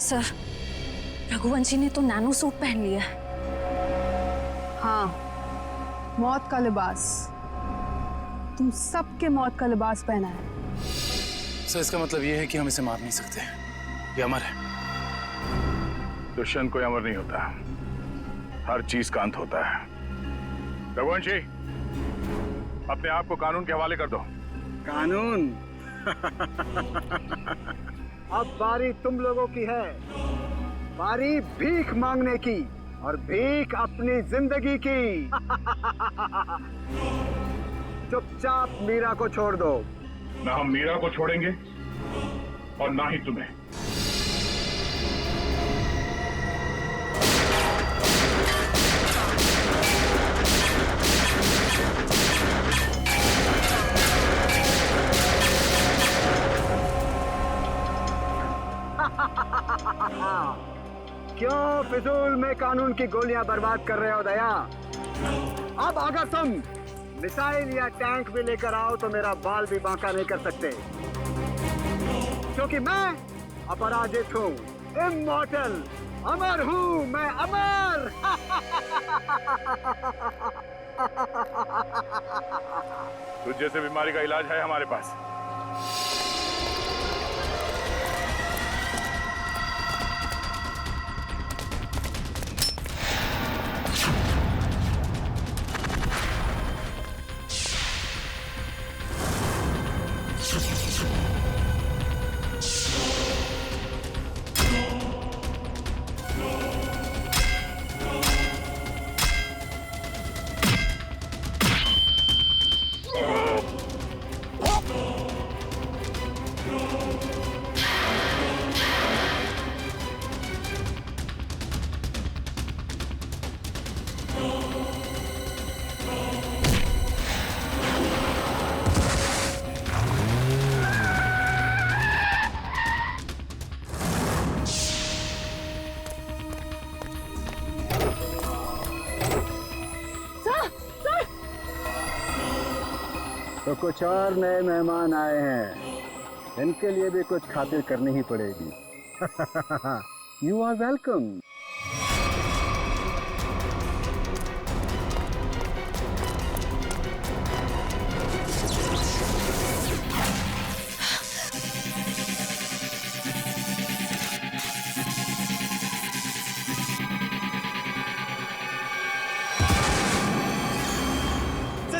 Sir, Raghuvanshi ने तो nano suit पहन लिया है। हाँ, मौत का लिबास। तुम सबके मौत का लिबास पहना है। सर इसका मतलब ये है कि हम इसे मार नहीं सकते, ये अमर है। दुष्यंत कोई अमर नहीं होता, हर चीज का अंत होता है। रघुवंशी, अपने आप को कानून के हवाले कर दो। कानून? अब बारी तुम लोगों की है, बारी भीख मांगने की, और भीख अपनी जिंदगी की। चुपचाप मीरा को छोड़ दो। ना हम मीरा को छोड़ेंगे और ना ही तुम्हें। क्यों फिजूल में कानून की गोलियां बर्बाद कर रहे हो दया? अब अगर तुम मिसाइल या टैंक भी लेकर आओ तो मेरा बाल भी बांका नहीं कर सकते, क्योंकि मैं अपराजित हूं, इमॉर्टल, अमर हूं मैं, अमर। तुझ जैसे बीमारी का इलाज है हमारे पास। तो कुछ और नए मेहमान आए हैं, इनके लिए भी कुछ खातिर करनी ही पड़ेगी। You are welcome.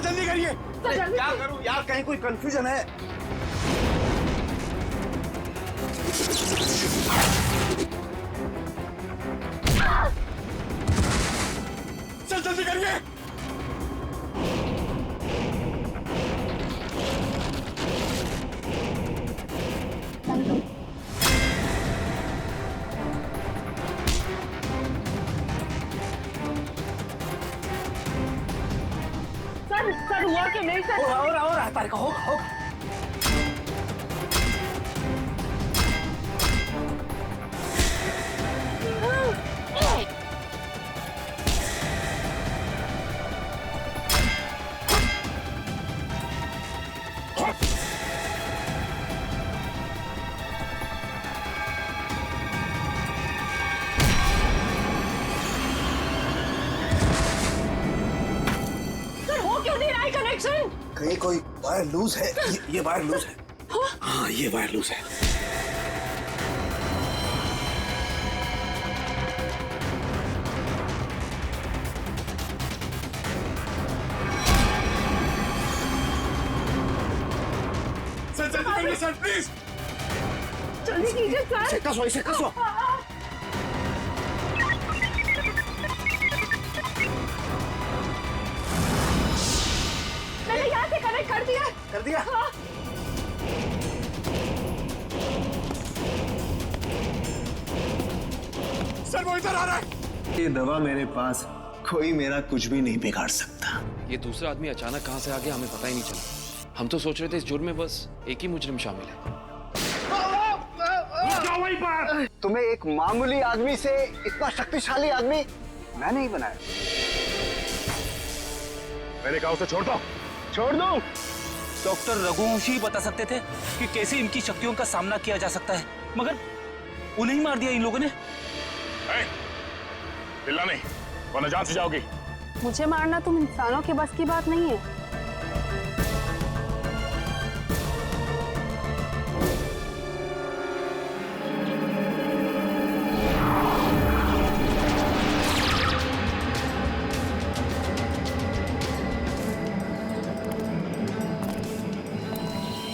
जल्दी करिए। क्या करूं यार, कहीं कोई कंफ्यूजन है? चल जल्दी करिए। सर हुआ कि नहीं सर? और तारिका होगा। कहीं कोई वायर लूज है। ये वायर लूज है। हाँ, ये वायर लूज है। सर जल्दी करिए सर, प्लीज जल्दी कीजिए सर। इसे कसो। मैंने यहाँ से कनेक्ट कर दिया। कर दिया? हाँ। सर वो इधर आ रहा है। ये दवा मेरे पास, कोई मेरा कुछ भी नहीं बिगाड़ सकता। ये दूसरा आदमी अचानक कहां से आ गया हमें पता ही नहीं चला। हम तो सोच रहे थे इस जुर्म में बस एक ही मुजरिम शामिल है। तुम्हें एक मामूली आदमी से इतना शक्तिशाली आदमी मैं नहीं बनाया। मैंने कहा उसे छोड़ दो। छोड़ दो? डॉक्टर रघुवंशी बता सकते थे कि कैसे इनकी शक्तियों का सामना किया जा सकता है, मगर उन्हें ही मार दिया इन लोगों ने। चिल्ला नहीं वरना जान से जाओगी। मुझे मारना तुम इंसानों के बस की बात नहीं है।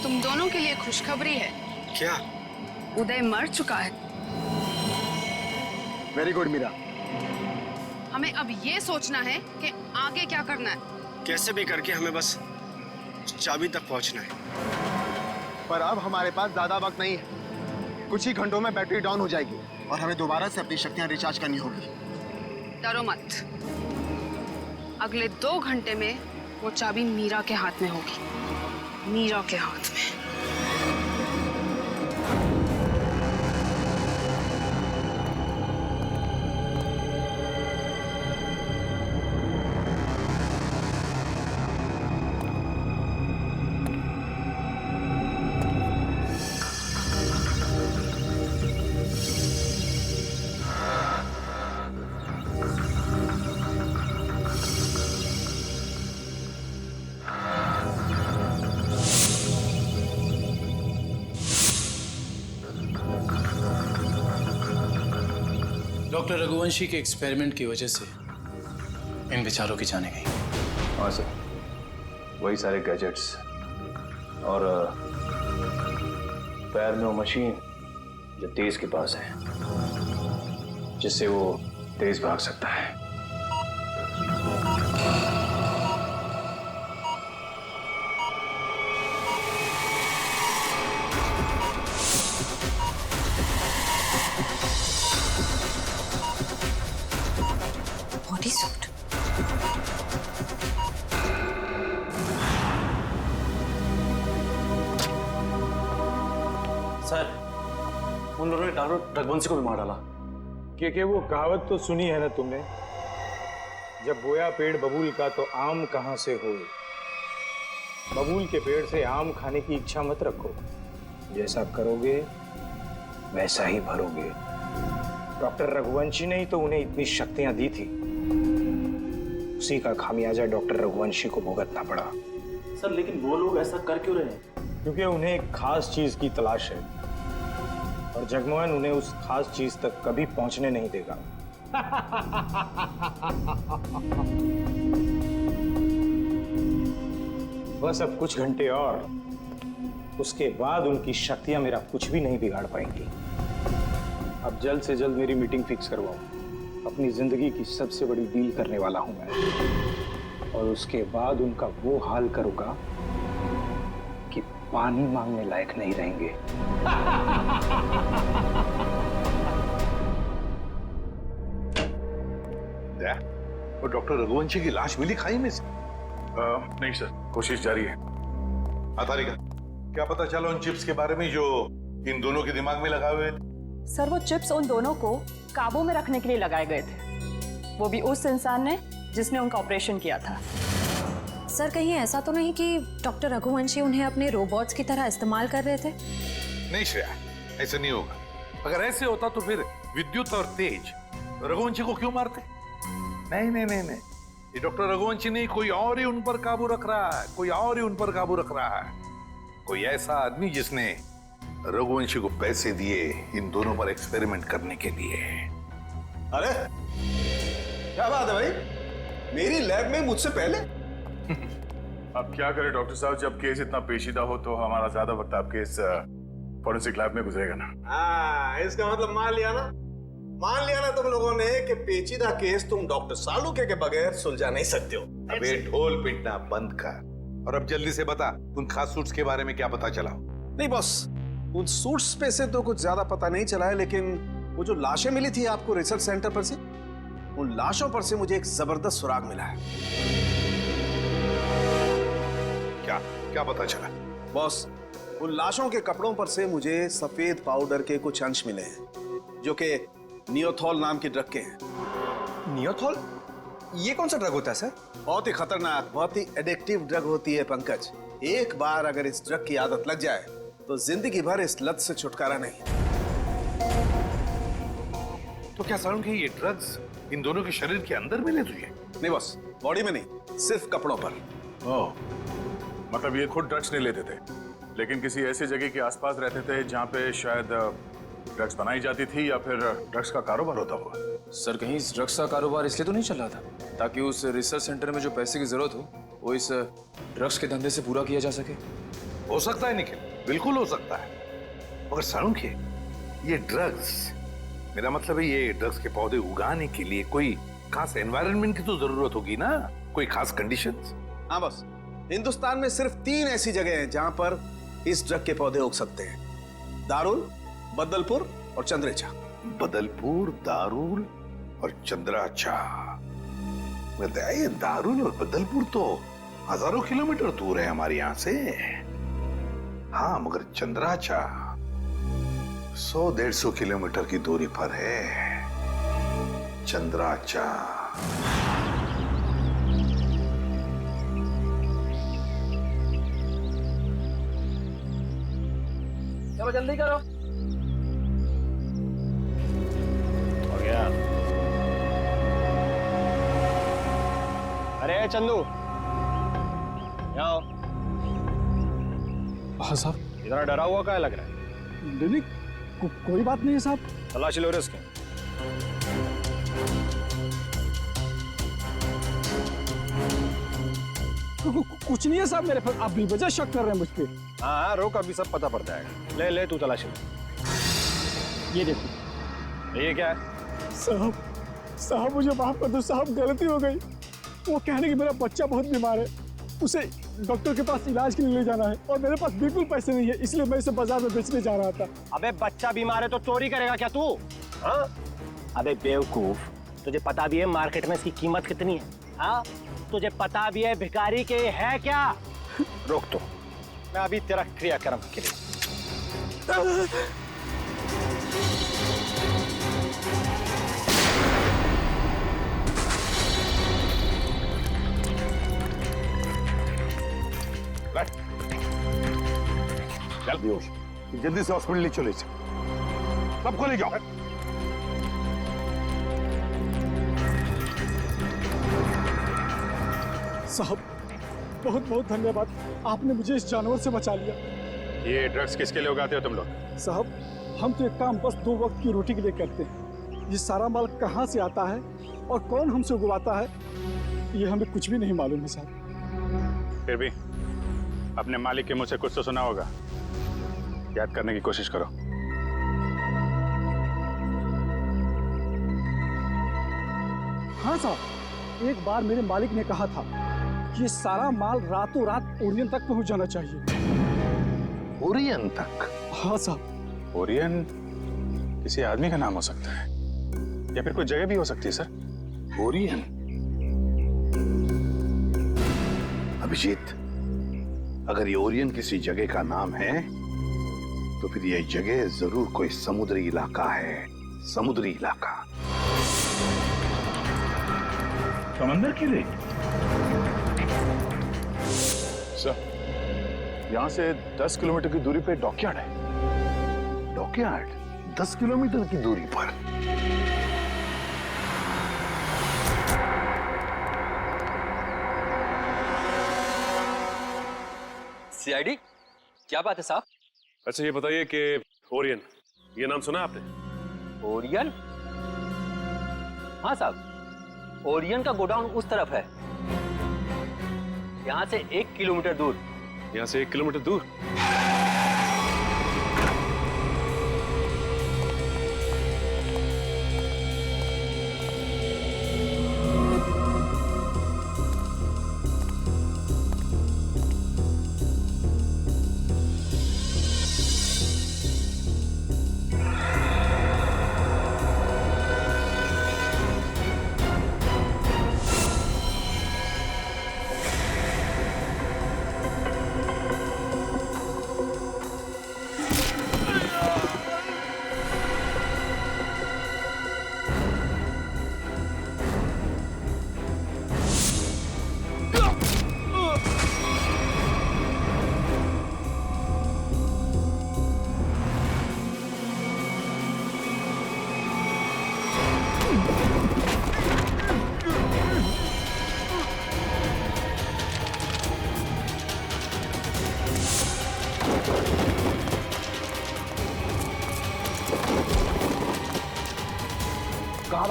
तुम दोनों के लिए खुशखबरी है। क्या? उदय मर चुका है। Very good Meera. हमें अब ये सोचना है कि आगे क्या करना है। कैसे भी करके हमें बस चाबी तक पहुंचना है। पर अब हमारे पास ज्यादा वक्त नहीं है। कुछ ही घंटों में बैटरी डाउन हो जाएगी और हमें दोबारा से अपनी शक्तियां रिचार्ज करनी होगी। डरो मत, अगले 2 घंटे में वो चाबी मीरा के हाथ में होगी। मीरा के हाथ में। डॉक्टर रघुवंशी के एक्सपेरिमेंट की वजह से इन बेचारों की जाने गई। हाँ सर, वही सारे गैजेट्स और पैर में वो मशीन जो तेज के पास है, जिससे वो तेज भाग सकता है। Body suit. सर, उन लोगों ने डॉक्टर रघुवंशी को भी मार डाला। क्योंकि वो कहावत तो सुनी है ना तुमने, जब बोया पेड़ बबूल का तो आम कहां से हो। बबूल के पेड़ से आम खाने की इच्छा मत रखो, जैसा करोगे वैसा ही भरोगे। डॉक्टर रघुवंशी ने ही तो उन्हें इतनी शक्तियां दी थी, उसी का खामियाजा डॉक्टर रघुवंशी को भुगतना पड़ा। सर, लेकिन वो लोग ऐसा कर क्यों रहे हैं? क्योंकि उन्हें एक खास चीज की तलाश है और जगमोहन उन्हें उस खास चीज तक कभी पहुंचने नहीं देगा। बस अब कुछ घंटे और, उसके बाद उनकी शक्तियां मेरा कुछ भी नहीं बिगाड़ पाएंगी। अब जल्द से जल्द मेरी मीटिंग फिक्स करवाओ। अपनी जिंदगी की सबसे बड़ी डील करने वाला हूं मैं, और उसके बाद उनका वो हाल करूंगा कि पानी मांगने लायक नहीं रहेंगे। वो डॉक्टर रघुवंशी की लाश मिली खाई में से? नहीं सर, कोशिश जारी है। अतारिका, क्या पता चला उन चिप्स के बारे में जो इन दोनों के दिमाग में लगाए हुए थे? सर, वो चिप्स उन दोनों को काबू में रखने के लिए लगाए गए थे, वो भी उस इंसान ने जिसने उनका ऑपरेशन किया था। सर, कहीं ऐसा तो नहीं कि डॉक्टर रघुवंशी उन्हें अपने रोबोट्स की तरह इस्तेमाल कर रहे थे? नहीं श्रेया, ऐसा नहीं होगा। अगर ऐसे होता तो फिर विद्युत और तेज रघुवंशी को क्यों मारते? नहीं नहीं नहीं नहीं, ये डॉक्टर रघुवंशी नहीं, कोई और ही उन पर काबू रख रहा है, कोई और ही उन पर काबू रख रहा है। कोई ऐसा आदमी जिसने रघुवंशी को पैसे दिए इन दोनों पर एक्सपेरिमेंट करने के लिए। अरे क्या बात है भाई, मेरी लैब में मुझसे पहले। अब क्या करें डॉक्टर साहब, जब केस इतना पेचीदा हो तो हमारा ज्यादा वक्त आपके इस फॉरेंसिक लैब में गुजरेगा ना। हाँ, इसका मतलब मान लिया ना तुम लोगों ने कि पेचीदा केस तुम डॉक्टर सालुके के बगैर सुलझा नहीं सकते हो। अबे ढोल पिटना बंद कर और अब जल्दी से बता, उन खास सूट्स के बारे में क्या पता चला? नहीं बॉस, उन सूट्स पे से तो कुछ ज्यादा पता नहीं चला है, लेकिन वो जो लाशें मिली थी आपको रिसर्च सेंटर पर से, उन लाशों पर से मुझे एक जबरदस्त सुराग मिला है। क्या क्या पता चला? बॉस, उन लाशों के कपड़ों पर से मुझे सफेद पाउडर के कुछ अंश मिले हैं, जो कि नियोथॉल नाम की ड्रग के हैं। नियोथॉल? ये कौन सा ड्रग होता है सर? बहुत ही खतरनाक, बहुत ही एडिक्टिव ड्रग होती है पंकज। एक बार अगर इस ड्रग की आदत लग जाए तो जिंदगी भर इस लत से छुटकारा नहीं। तो क्या सारुण ये ड्रग्स इन दोनों के शरीर के अंदर मिले तुझे? नहीं बॉस, बॉडी में नहीं, सिर्फ कपड़ों पर। ओह, मतलब ये खुद ड्रग्स नहीं लेते थे, लेकिन किसी ऐसी जगह के आसपास रहते थे जहाँ पे शायद ड्रग्स बनाई जाती थी या फिर ड्रग्स का कारोबार होता हुआ। सर कहीं इस ड्रग्स का कारोबार इसलिए तो नहीं चल रहा था ताकि उस रिसर्च सेंटर में जो पैसे की जरूरत हो वो इस ड्रग्स के धंधे से पूरा किया जा सके? हो सकता है निखिल, बिल्कुल हो सकता है, मगर सारुण ये ड्रग्स, मेरा मतलब है ये ड्रग्स के पौधे उगाने के लिए कोई खास एनवायरनमेंट की तो जरूरत होगी ना, कोई खास कंडीशंस? हाँ बस, हिंदुस्तान में सिर्फ 3 ऐसी जगह हैं जहां पर इस ड्रग के पौधे उग सकते हैं। दारुल, बदलपुर और चंद्रेचा। बदलपुर, दारुल और चंद्राचा। ये दारुल और बदलपुर तो हजारों किलोमीटर दूर है हमारे यहाँ से। हाँ, मगर चंद्राचा 100-150 किलोमीटर की दूरी पर है। चंद्राचा। चलो जल्दी करो। हो गया। अरे चंदू, यहाँ आओ। हाँ साहब। इतना डरा हुआ क्या लग रहा है? नहीं, कोई बात नहीं है साहब। तलाशी लो इसके। कुछ नहीं है साहब मेरे पर, आप बेवजह शक कर रहे हैं मुझ पे। हाँ, रोक, अभी सब पता पड़ जाएगा। ले ले तू तलाशी ले। ये देखो। ये क्या है? साहब मुझे माफ कर दो साहब, गलती हो गई। वो कहने कि मेरा बच्चा बहुत बीमार है, उसे डॉक्टर के पास इलाज के लिए ले जाना है और मेरे पास बिल्कुल पैसे नहीं है, इसलिए मैं इसे बाजार में बेचने जा रहा था। अबे बच्चा बीमार है तो चोरी करेगा क्या तू? हाँ? अबे बेवकूफ, तुझे पता भी है मार्केट में इसकी कीमत कितनी है? हाँ? तुझे पता भी है भिखारी के है क्या? रोक तो, मैं अभी तेरा क्रियाक्रम के लिए। जल्दी से हॉस्पिटल ले चले, सबको ले जाओ। साहब बहुत बहुत धन्यवाद, आपने मुझे इस जानवर से बचा लिया। ये ड्रग्स किसके लिए उगाते हो तुम लोग? साहब हम तो एक काम बस 2 वक्त की रोटी के लिए करते हैं। ये सारा माल कहाँ से आता है और कौन हमसे उगवाता है, ये हमें कुछ भी नहीं मालूम है साहब। फिर भी अपने मालिक के मुंह से कुछ तो सुना होगा, याद करने की कोशिश करो। हाँ साहब, एक बार मेरे मालिक ने कहा था कि ये सारा माल रातों रात ओरियन तक पहुंच जाना चाहिए। ओरियन तक? हाँ साहब। ओरियन किसी आदमी का नाम हो सकता है या फिर कोई जगह भी हो सकती है सर। ओरियन? अभिजीत, अगर ये ओरियन किसी जगह का नाम है तो फिर यह जगह जरूर कोई समुद्री इलाका है। समुद्री इलाका। समंदर के लिए? सर, यहां से 10 किलोमीटर की दूरी पे डॉकयार्ड है। डॉकयार्ड 10 किलोमीटर की दूरी पर? सीआईडी, क्या बात है साहब? अच्छा ये बताइए कि ओरियन, ये नाम सुना आपने? ओरियन? हाँ साहब, ओरियन का गोडाउन उस तरफ है, यहाँ से 1 किलोमीटर दूर। यहाँ से 1 किलोमीटर दूर?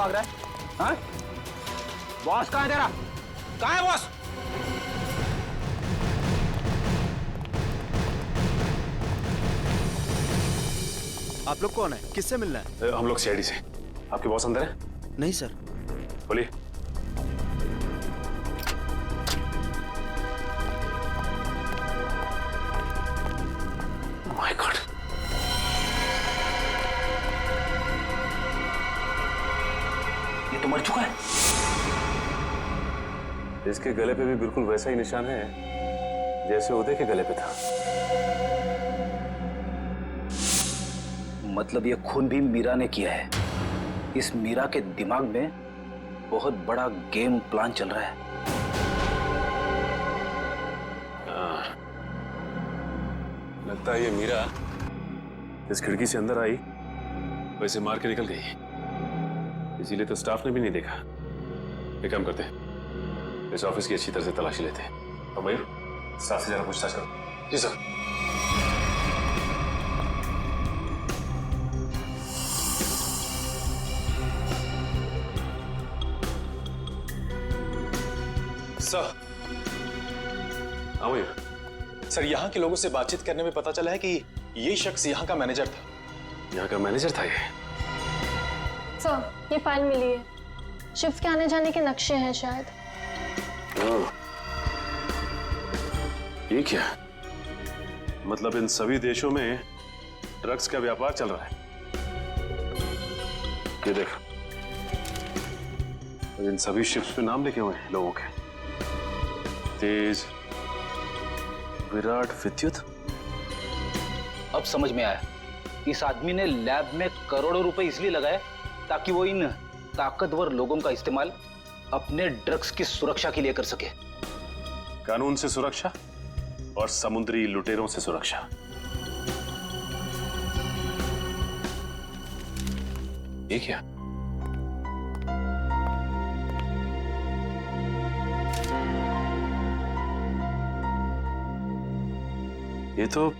भाग रहा है? हाँ? बॉस कहाँ है तेरा? कहाँ है बॉस? आप लोग कौन है? किससे मिलना है? हम लोग सीआईडी से। आपके बॉस अंदर है? नहीं सर। बोलिए। माय गॉड, ये तो मर चुका है। इसके गले पे भी बिल्कुल वैसा ही निशान है जैसे उदय के गले पे था। मतलब ये खून भी मीरा ने किया है। इस मीरा के दिमाग में बहुत बड़ा गेम प्लान चल रहा है। लगता है ये मीरा इस खिड़की से अंदर आई, वैसे मार के निकल गई। इसीलिए तो स्टाफ ने भी नहीं देखा। एक काम करते हैं, इस ऑफिस की अच्छी तरह से तलाशी लेते हैं। और मयूर, स्टाफ से जरा पूछताछ करो। जी सर। सर, हाँ मयूर। सर यहाँ के लोगों से बातचीत करने में पता चला है कि ये शख्स यहाँ का मैनेजर था। यहाँ का मैनेजर था ये? सर, ये फाइल मिली है। शिफ्ट के आने जाने के नक्शे हैं शायद। ये क्या? मतलब इन सभी देशों में ड्रग्स का व्यापार चल रहा है। ये देख, इन सभी शिप्स पे नाम लिखे हुए हैं लोगों के। तेज, विराट, विद्युत। अब समझ में आया। इस आदमी ने लैब में करोड़ों रुपए इसलिए लगाए ताकि वो इन ताकतवर लोगों का इस्तेमाल अपने ड्रग्स की सुरक्षा के लिए कर सके। कानून से सुरक्षा और समुद्री लुटेरों से सुरक्षा। ये क्या? ये तो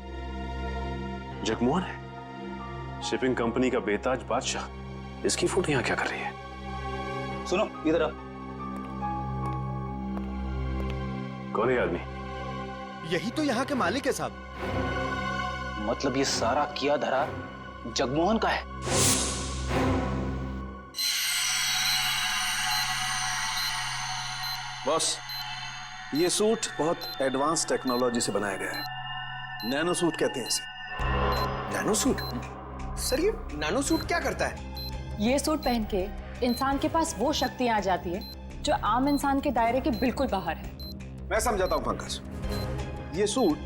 जगमोहन है, शिपिंग कंपनी का बेताज बादशाह। इसकी फोटो यहां क्या कर रही है? सुनो इधर आ। कौन है आदमी? यही तो यहाँ के मालिक है साहब। मतलब ये सारा किया धरा जगमोहन का है। बॉस, ये सूट बहुत एडवांस टेक्नोलॉजी से बनाया गया है। नैनो सूट कहते हैं इसे। Nano suit? सर, ये नैनो सूट क्या करता है? ये सूट पहन के इंसान के पास वो शक्तियां आ जाती है जो आम इंसान के दायरे के बिल्कुल बाहर है। मैं समझाता हूं पंकज। ये सूट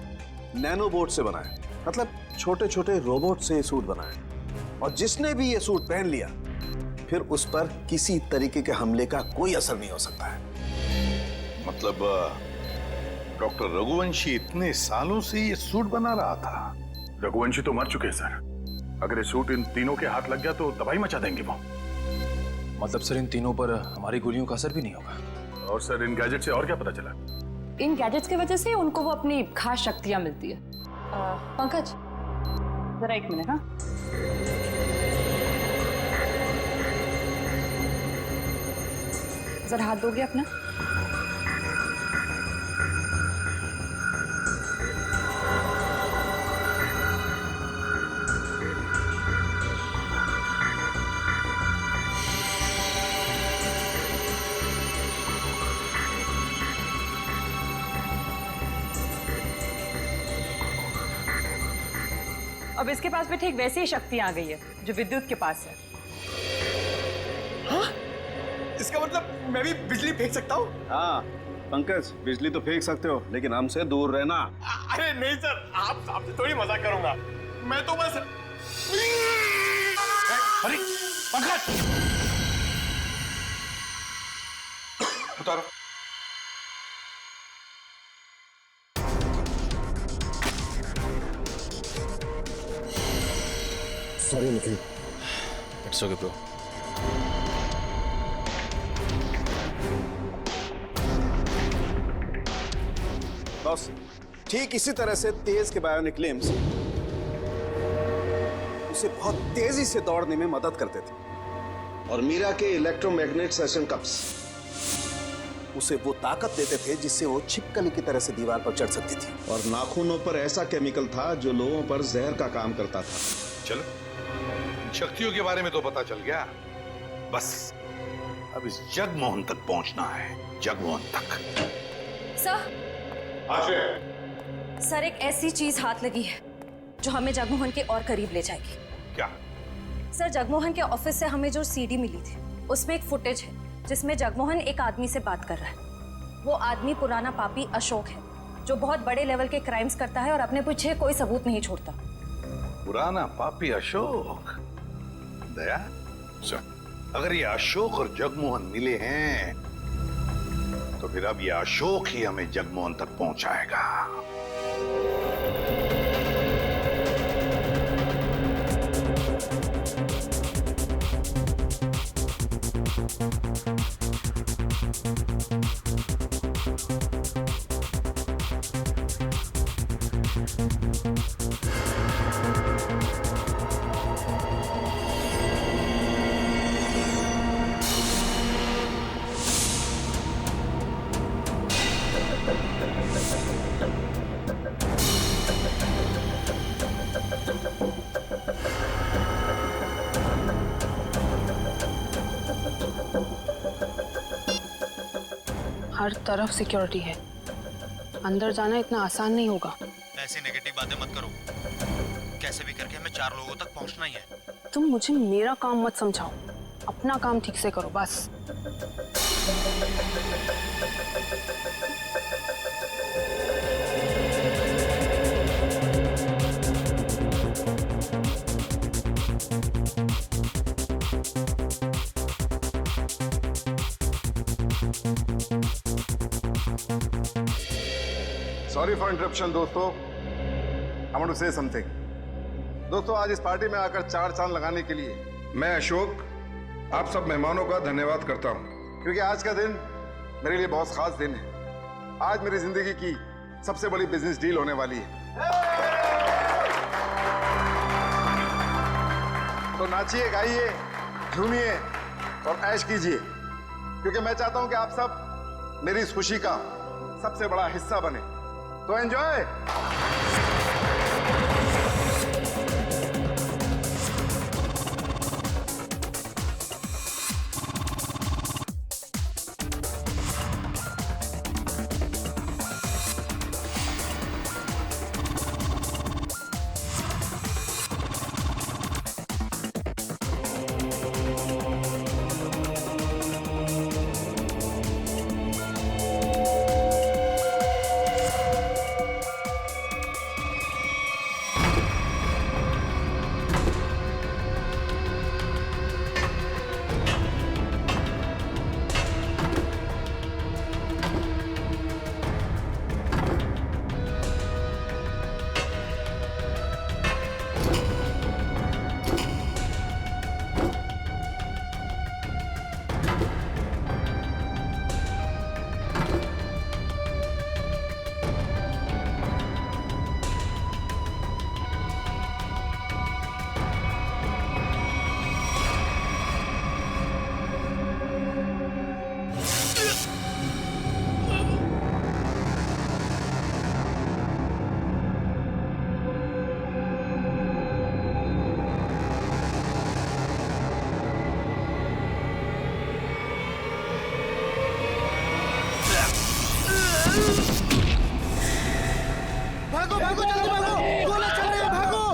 नैनो बोट से बना है, मतलब छोटे छोटे रोबोट से ये सूट बना है। और जिसने भी ये सूट पहन लिया, फिर उस पर किसी तरीके के हमले का कोई असर नहीं हो सकता है। मतलब डॉक्टर रघुवंशी इतने सालों से ये सूट बना रहा था? रघुवंशी तो मर चुके हैं सर। अगर ये सूट इन तीनों के हाथ लग गया तो तबाही मचा देंगे वो। मतलब सर, इन तीनों पर हमारी गोलियों का असर भी नहीं होगा? और सर, इन गैजेट से और क्या पता चला? इन गैजेट्स की वजह से उनको वो अपनी खास शक्तियां मिलती है। पंकज, जरा एक मिनट। हाँ, जरा हाथ दोगे अपना? अब इसके पास भी ठीक वैसी ही शक्ति आ गई है जो विद्युत के पास है। हाँ? इसका मतलब मैं भी बिजली फेंक सकता हूँ? हाँ पंकज, बिजली तो फेंक सकते हो, लेकिन हमसे दूर रहना। अरे नहीं सर, आपसे थोड़ी मजाक करूंगा। मैं तो बस। अरे पंकज, उतारो। Sorry Nikhil. It's okay bro. Boss, ठीक इसी तरह से तेज के बायोनिक लिम्स उसे बहुत तेजी से दौड़ने में मदद करते थे। और मीरा के इलेक्ट्रोमैग्नेट सेशन कप्स उसे वो ताकत देते थे जिससे वो छिपकली की तरह से दीवार पर चढ़ सकती थी। और नाखूनों पर ऐसा केमिकल था जो लोगों पर जहर का काम करता था। चलो, शक्तियों के बारे में तो पता चल गया, बस अब इस जगमोहन तक पहुंचना है, जगमोहन तक। सर एक ऐसी चीज हाथ लगी है जो हमें जगमोहन के और करीब ले जाएगी। क्या? सर जगमोहन के ऑफिस से हमें जो सीडी मिली थी उसमें एक फुटेज है जिसमें जगमोहन एक आदमी से बात कर रहा है। वो आदमी पुराना पापी अशोक है जो बहुत बड़े लेवल के क्राइम्स करता है और अपने पीछे कोई सबूत नहीं छोड़ता। पुराना पापी अशोक? दया, अगर ये अशोक और जगमोहन मिले हैं तो फिर अब ये अशोक ही हमें जगमोहन तक पहुंचाएगा। हर तरफ सिक्योरिटी है, अंदर जाना इतना आसान नहीं होगा। ऐसी नेगेटिव बातें मत करो, कैसे भी करके हमें 4 लोगों तक पहुंचना ही है। तुम मुझे मेरा काम मत समझाओ, अपना काम ठीक से करो बस। सॉरी फॉर इंटरप्शन दोस्तों, I want to say something. दोस्तों, आज इस पार्टी में आकर 4 चांद लगाने के लिए मैं अशोक आप सब मेहमानों का धन्यवाद करता हूं, क्योंकि आज का दिन मेरे लिए बहुत खास दिन है। आज मेरी जिंदगी की सबसे बड़ी बिजनेस डील होने वाली है। तो नाचिए, गाइए, झूमिए और ऐश कीजिए, क्योंकि मैं चाहता हूं कि आप सब मेरी इस खुशी का सबसे बड़ा हिस्सा बने। तो एंजॉय। भागो भागो जल्दी भागो, गोला चल रही है, भागो।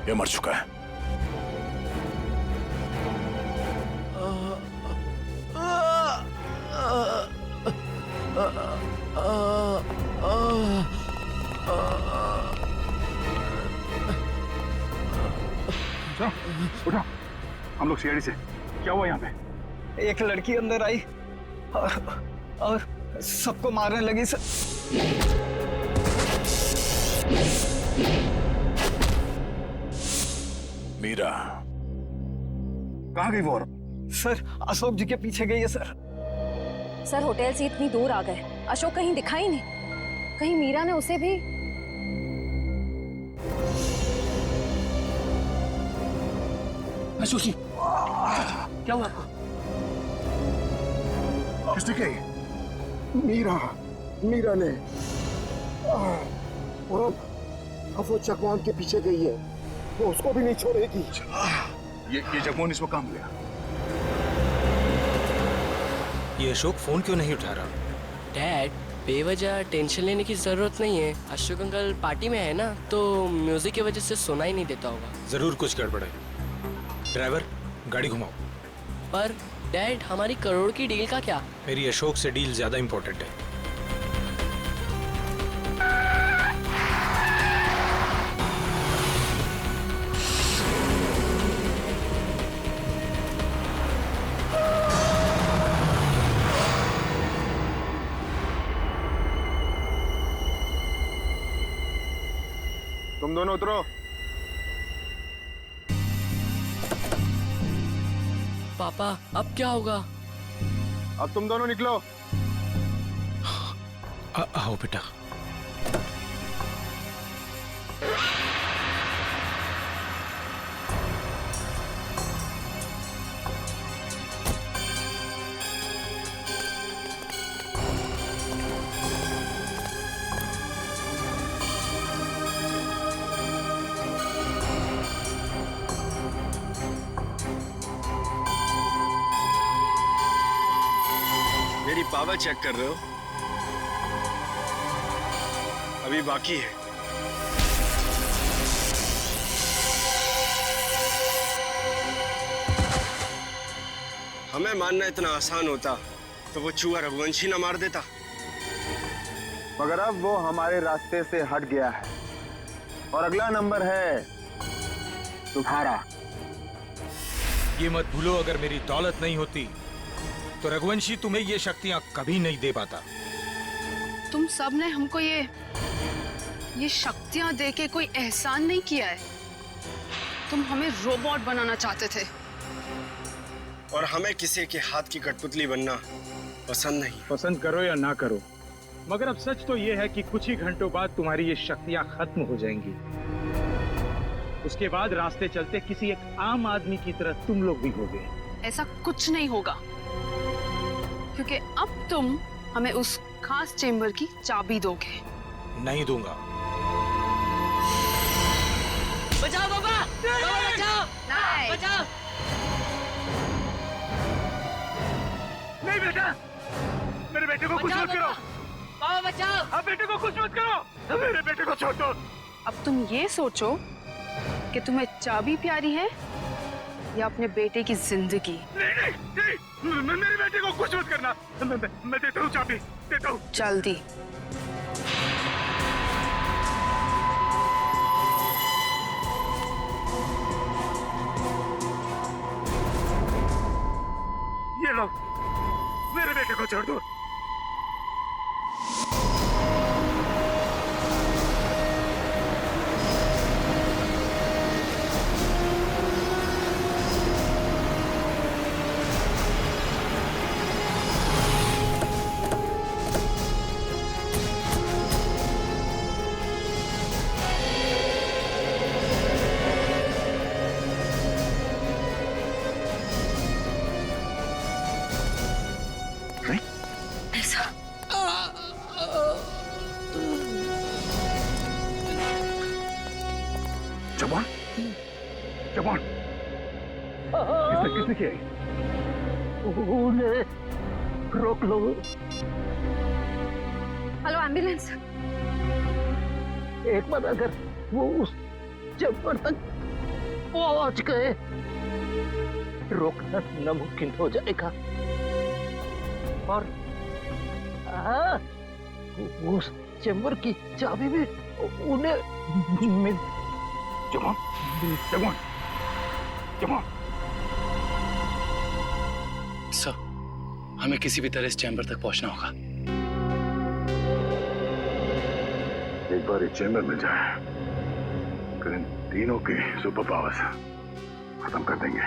ये मर चुका है। उठो, हम लोग सीआईडी से। क्या हुआ यहाँ पे? एक लड़की अंदर आई और सबको मारने लगी सर। मीरा कहाँ गई वो? सर अशोक जी के पीछे गई है सर। सर होटल से इतनी दूर आ गए, अशोक कहीं दिखाई नहीं। कहीं मीरा ने उसे भी। अशोक जी, क्या हुआ आपको? किसने कही? मीरा ने। और अब वो चकवान के पीछे गई है, वो उसको भी नहीं छोड़ेगी। ये जगमोहन इसको काम लिया। ये अशोक फोन क्यों नहीं उठा रहा? डैड, बेवजह टेंशन लेने की जरूरत नहीं है। अशोक अंकल पार्टी में है ना, तो म्यूजिक की वजह से सुना ही नहीं देता होगा। जरूर कुछ गड़बड़ है। ड्राइवर, गाड़ी घुमाओ। पर डैड, हमारी करोड़ की डील का क्या? मेरी अशोक से डील ज्यादा इंपॉर्टेंट है। तुम दोनों उतरो। पापा, अब क्या होगा? अब तुम दोनों निकलो। आओ बेटा। मेरी पावर चेक कर रहे हो? अभी बाकी है। हमें मारना इतना आसान होता तो वो चूहा रघुवंशी ना मार देता। मगर अब वो हमारे रास्ते से हट गया है और अगला नंबर है तुम्हारा। ये मत भूलो, अगर मेरी दौलत नहीं होती तो रघुवंशी तुम्हें ये शक्तियां कभी नहीं दे पाता। तुम सब ने हमको ये शक्तियां दे के कोई एहसान नहीं किया है। तुम हमें रोबोट बनाना चाहते थे और हमें किसी के हाथ की कठपुतली बनना पसंद नहीं। पसंद करो या ना करो, मगर अब सच तो ये है कि कुछ ही घंटों बाद तुम्हारी ये शक्तियां खत्म हो जाएंगी। उसके बाद रास्ते चलते किसी एक आम आदमी की तरह तुम लोग भी होगे। ऐसा कुछ नहीं होगा, क्योंकि अब तुम हमें उस खास चेंबर की चाबी दोगे। नहीं दूंगा। बचाओ पापा! पापा बचाओ! नहीं। बचाओ! नहीं बेटा, मेरे बेटे को कुछ मत करो। पापा बचाओ! अब बेटे को कुछ मत करो, मेरे बेटे को छोड़ दो। अब तुम ये सोचो कि तुम्हें चाबी प्यारी है या अपने बेटे की जिंदगी। नहीं, मेरे बेटे को कुछ मत करना। मैं देता हूँ चाबी, देता हूँ। जल्दी। ये लो, मेरे बेटे को छोड़ दो। जवान, जवान, किसने किया? रोक लो। Hello ambulance. एक बार अगर वो उस चप्पर तक पहुंच गए। रोकना नामुमकिन हो जाएगा। और उस चेंबर की चाबी भी उन्हें मिल। सर, हमें किसी भी तरह इस चैम्बर तक पहुंचना होगा। एक बार इस चैम्बर में जाए, फिर इन तीनों की सुपर पावर्स खत्म कर देंगे।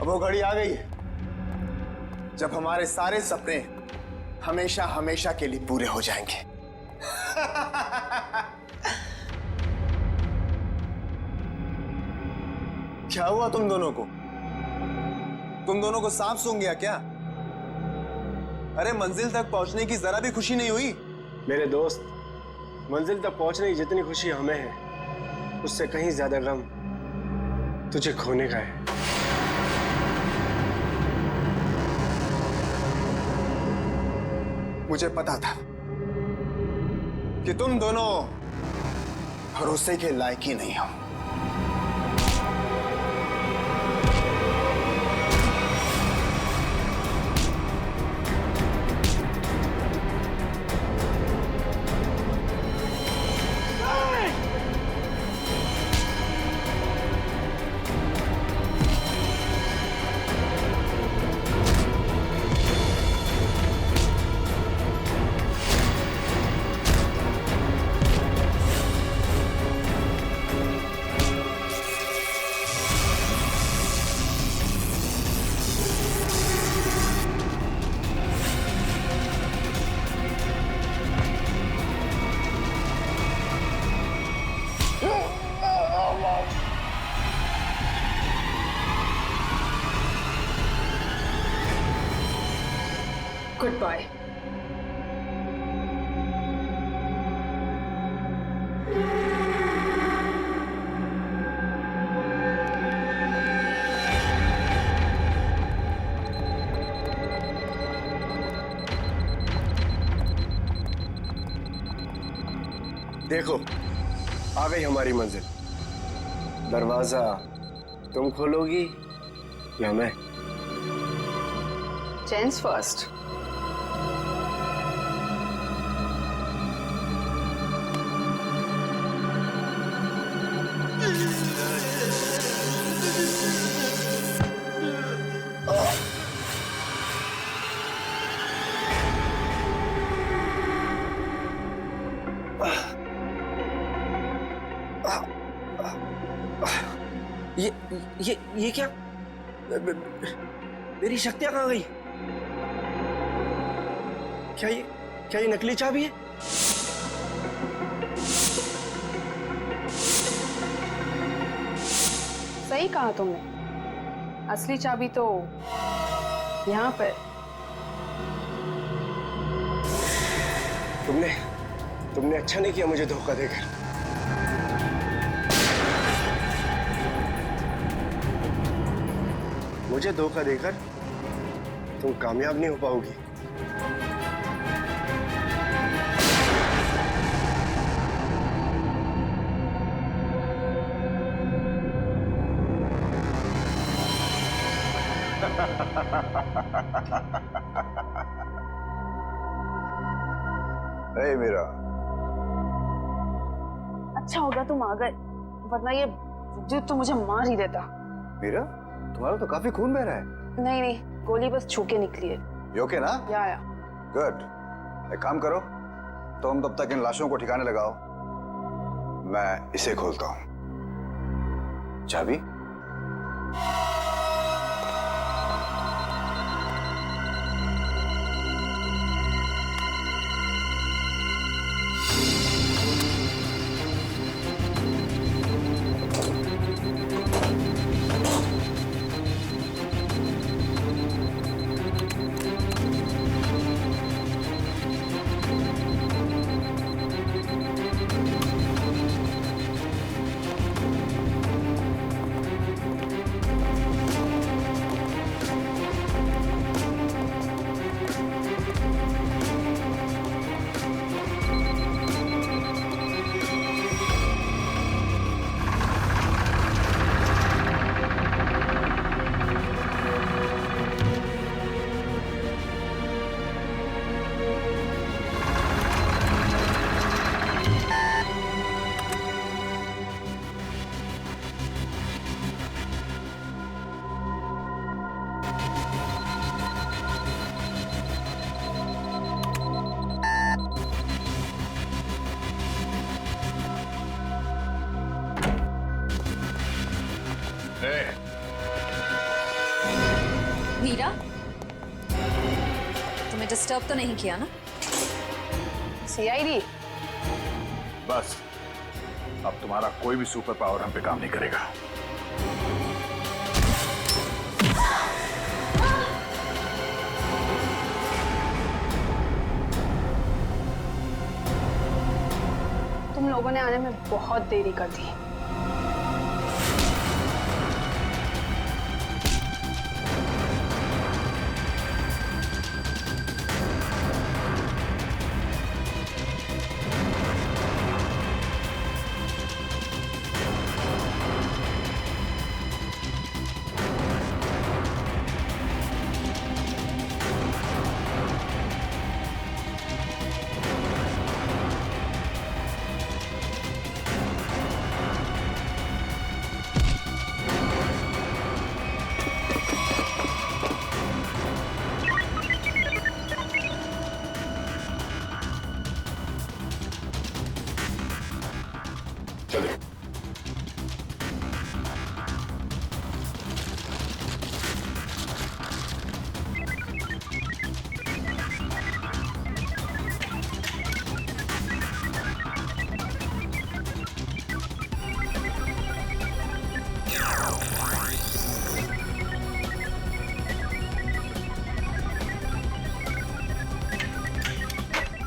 अब वो घड़ी आ गई है जब हमारे सारे सपने हमेशा हमेशा के लिए पूरे हो जाएंगे। क्या हुआ तुम दोनों को? तुम दोनों को सांप सूंघ गया क्या? अरे मंजिल तक पहुंचने की जरा भी खुशी नहीं हुई? मेरे दोस्त, मंजिल तक पहुंचने की जितनी खुशी हमें है, उससे कहीं ज्यादा गम तुझे खोने का है। मुझे पता था कि तुम दोनों भरोसे के लायक ही नहीं हो। Goodbye. देखो, आ गई हमारी मंजिल। दरवाजा तुम खोलोगी या मैं? Gents first. ये क्या? मेरी शक्तियां कहाँ गई? क्या ये नकली चाबी है? सही कहा तुमने, असली चाबी तो यहाँ पर। तुमने अच्छा नहीं किया मुझे धोखा देकर। मुझे धोखा देकर तुम कामयाब नहीं हो पाओगी। ए मीरा, अच्छा होगा तुम आ गए, वरना ये विद्युत तो मुझे मार ही देता। मीरा, तुम्हारा तो काफी खून बह रहा है। नहीं, गोली बस छू के निकली है। ये ओके ना? या। गुड। एक काम करो, तुम तब तक इन लाशों को ठिकाने लगाओ, मैं इसे खोलता हूं। चाबी? मीरा, तुम्हें डिस्टर्ब तो नहीं किया ना? सीआईडी। बस अब तुम्हारा कोई भी सुपर पावर हम पे काम नहीं करेगा। तुम लोगों ने आने में बहुत देरी कर दी।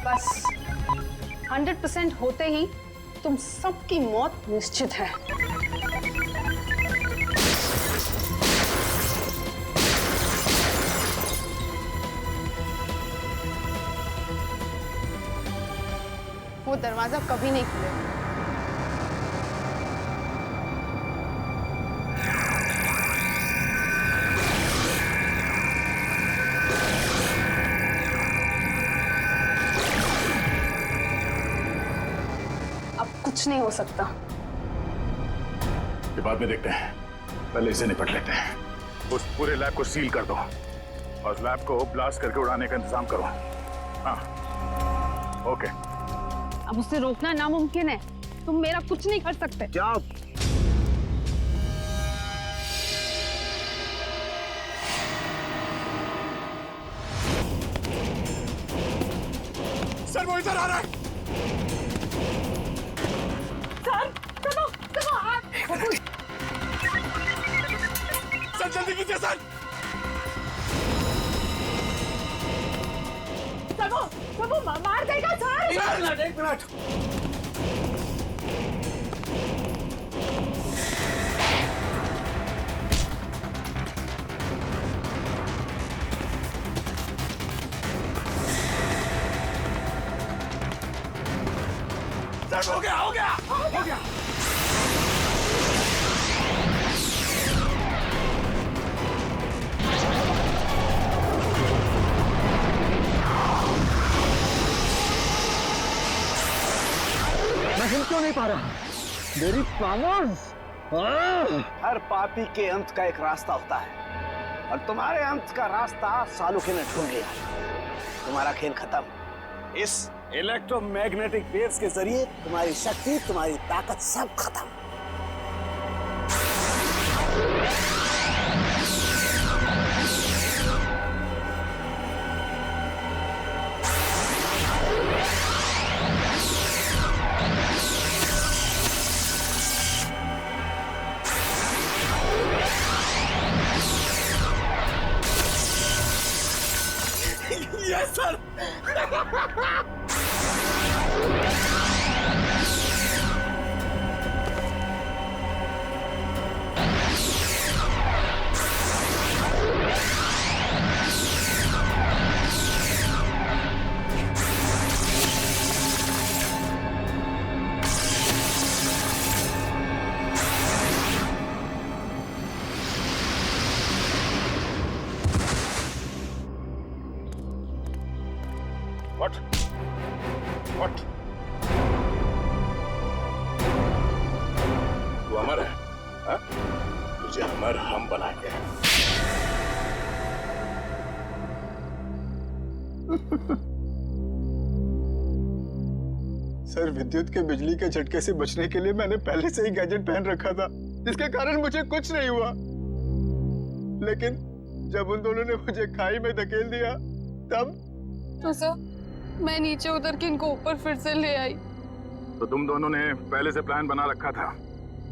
बस 100% होते ही तुम सबकी मौत निश्चित है। वो दरवाजा कभी नहीं खुलेगा। कुछ नहीं हो सकता। ये बाद में देखते हैं, पहले इसे निपट लेते हैं। उस पूरे लैब को सील कर दो और लैब को ब्लास्ट करके उड़ाने का इंतजाम करो। हाँ, ओके। अब उसे रोकना नामुमकिन है। तुम मेरा कुछ नहीं कर सकते। जाओ। सर वो इधर आ रहा है। सर जल्दी कीजिए सर। वो मार देगा सर। एक मिनट। सर हो गया हो गया हो गया। मैं हिल क्यों नहीं पा रहा? मेरी पावर्स। हर पापी के अंत का एक रास्ता होता है और तुम्हारे अंत का रास्ता सालुखे ने ढूंढ लिया। तुम्हारा खेल खत्म। इस इलेक्ट्रोमैग्नेटिक वेव्स के जरिए तुम्हारी शक्ति, तुम्हारी ताकत सब खत्म। Yes sir. What? What? तू अमर है, हाँ? तुझे अमर हम बनाएंगे। सर विद्युत के बिजली के झटके से बचने के लिए मैंने पहले से ही गैजेट पहन रखा था, जिसके कारण मुझे कुछ नहीं हुआ, लेकिन जब उन दोनों ने मुझे खाई में धकेल दिया तब तो सर मैं नीचे उतर के इनको ऊपर फिर से ले आई। तो तुम दोनों ने पहले से प्लान बना रखा था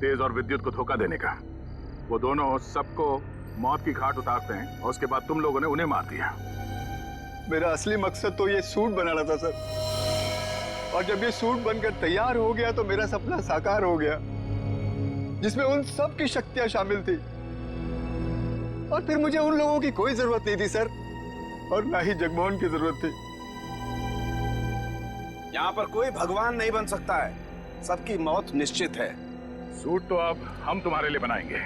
तेज और विद्युत को धोखा देने का। वो दोनों सबको मौत की घाट उतारते हैं और उसके बाद तुम लोगों ने उन्हें मार दिया। मेरा असली मकसद तो ये सूट बनाना था सर, और जब ये सूट बनकर तैयार हो गया तो मेरा सपना साकार हो गया, जिसमें उन सब की शक्तियां शामिल थी। और फिर मुझे उन लोगों की कोई जरूरत नहीं थी सर, और ना ही जगमोहन की जरूरत थी। यहाँ पर कोई भगवान नहीं बन सकता है, सबकी मौत निश्चित है। सूट तो अब हम तुम्हारे लिए बनाएंगे,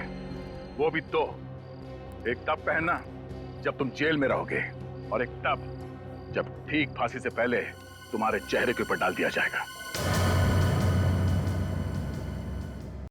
वो भी दो। एक तब पहनना जब तुम जेल में रहोगे, और एक तब जब ठीक फांसी से पहले तुम्हारे चेहरे के ऊपर डाल दिया जाएगा।